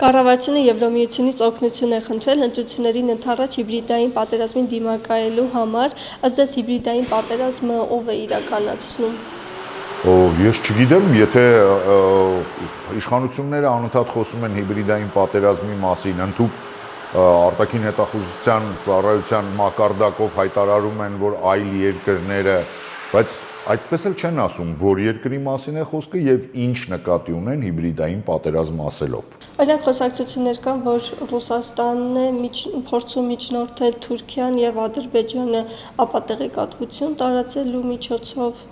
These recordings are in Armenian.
Կառավարությունը Եվրամիությունից օգնություն է խնդրել ընտրություններին ընդառաջ հիբրիդային պատերազմին դիմակայելու համար, ըստ ձեզ հիբրիդային պատերազմը ով է իրականացնում։ Ես չգիտեմ, եթե իշխանությունները անընդհատ խոսում են հիբրիդային պատերազմի մասին, ընդհանուր արտաքին հետախուզության ծառայության մակարդակով հայտարարում են, որ այլ երկրները, բայց այդպես էլ չեն ասում, որ երկրի մասին է խոսքը եւ ինչ նկատի ունեն հիբրիդային պատերազմ ասելով։ Օրինակ խոսակցություններ կան, որ Ռուսաստանն է փորձում միջնորդել Թուրքիան եւ Ադրբեջանը ապատեղեկատվություն տարածելու միջոցով։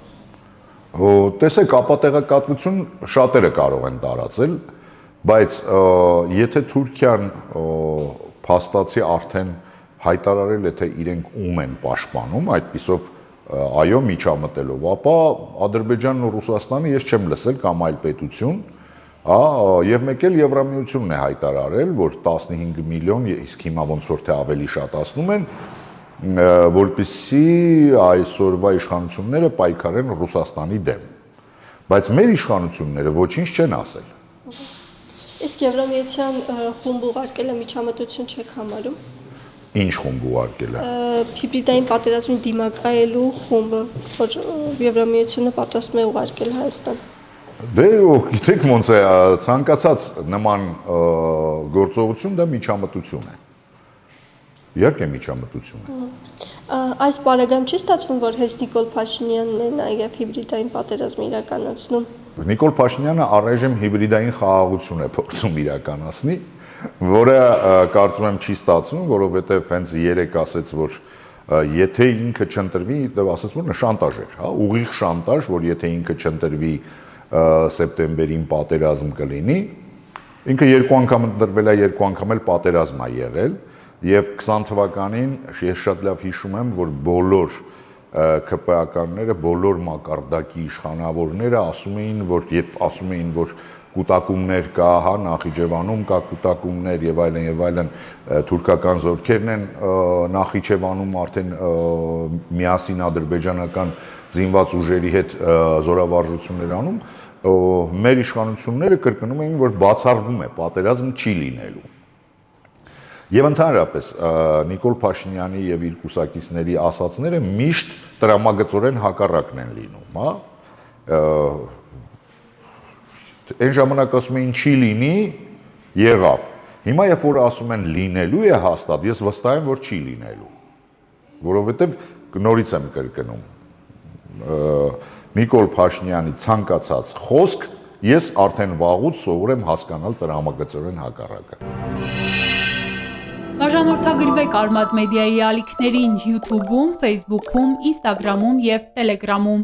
Տեսեք, ապատեղեկատվություն շատերը կարող են տարածել, բայց եթե Թուրքիան փաստացի արդեն հայտարարել է, թե իրենք ում են պաշտպանում, այդպիսով այո միջամտելով, ապա Ադրբեջանն ու Ռուսաստանը ես չեմ լսել կամ այլ պետություն, եւ մեկ էլ Եվրամիությունն է հայտարարել, որ 15 միլիոն, իսկ հիմա ոնց որ թե ավելի շատ ասնում են, որպեսզի այսօրվա իշխանությունները պայքարեն Ռուսաստանի դեմ, բայց մեր իշխանությունները ոչինչ չեն ասել։ Իսկ Եվրամիության խումբ ուղարկելը միջամտություն չեք համարում։ Ինչ խումբ ուղարկելը։ Հիբրիդային պատերազմին դիմակայելու խումբը, որ Եվրամիությունը պատրաստում է ուղարկել Հայաստան։ Դե գիտեք ոնց է, ցանկացած նման գործողություն դա միջամտություն է։ Իհարկե միջամտություն է։ Այս բարեկամ չի ստացվում, որ հենց Նիկոլ Փաշինյանն է նաև հիբրիդային պատերազմ իրականացնում։ Նիկոլ Փաշինյանը առայժմ հիբրիդային խաղաղություն է փորձում իրականացնի, որը կարծում եմ չի ստացվում, որովհետև հենց երեք ասեց, որ եթե ինքը չընտրվի, ասաց, որ շանտաժ էր, հա, ուղիղ շանտաժ, որ եթե ինքը չընտրվի սեպտեմբերին պատերազմ կլինի, ինքը երկու անգամ ընտրվել է, երկու անգամ էլ պատերազմ է եղել, եւ 20 թվականին ես շատ լավ հիշում եմ, որ բոլոր ԿՊԱ-ականները, բոլոր մակարդակի իշխանավորները ասում էին, որ կուտակումներ կա, հա, Նախիջևանում կա կուտակումներ եւ այլն, թուրքական զորքերն են Նախիջևանում արդեն միասին ադրբեջանական զինված ուժերի հետ զորավարժություններ անում, մեր իշխանությունները կրկնում էին, որ բացառվում է, պատերազմ չի լինելու։ Եվ ընդհանրապես Նիկոլ Փաշինյանի եւ իր կուսակիցների ասացները միշտ տրամագծորեն հակառակն են լինում, հա։ Այն ժամանակ ասում էին չի լինի, եղավ։ Հիմա երբ որ ասում են լինելու է հաստատ, ես վստահ եմ, որ չի լինելու։ Որովհետեւ նորից եմ կրկնում, Նիկոլ Փաշինյանի ցանկացած խոսք ես արդեն վաղուց սովոր եմ հասկանալ տրամագծորեն հակառակը։ Բաժանորդագրվեք Արմադ մեդիայի ալիքներին YouTube-ում, Facebook-ում, Instagram-ում և Telegram-ում։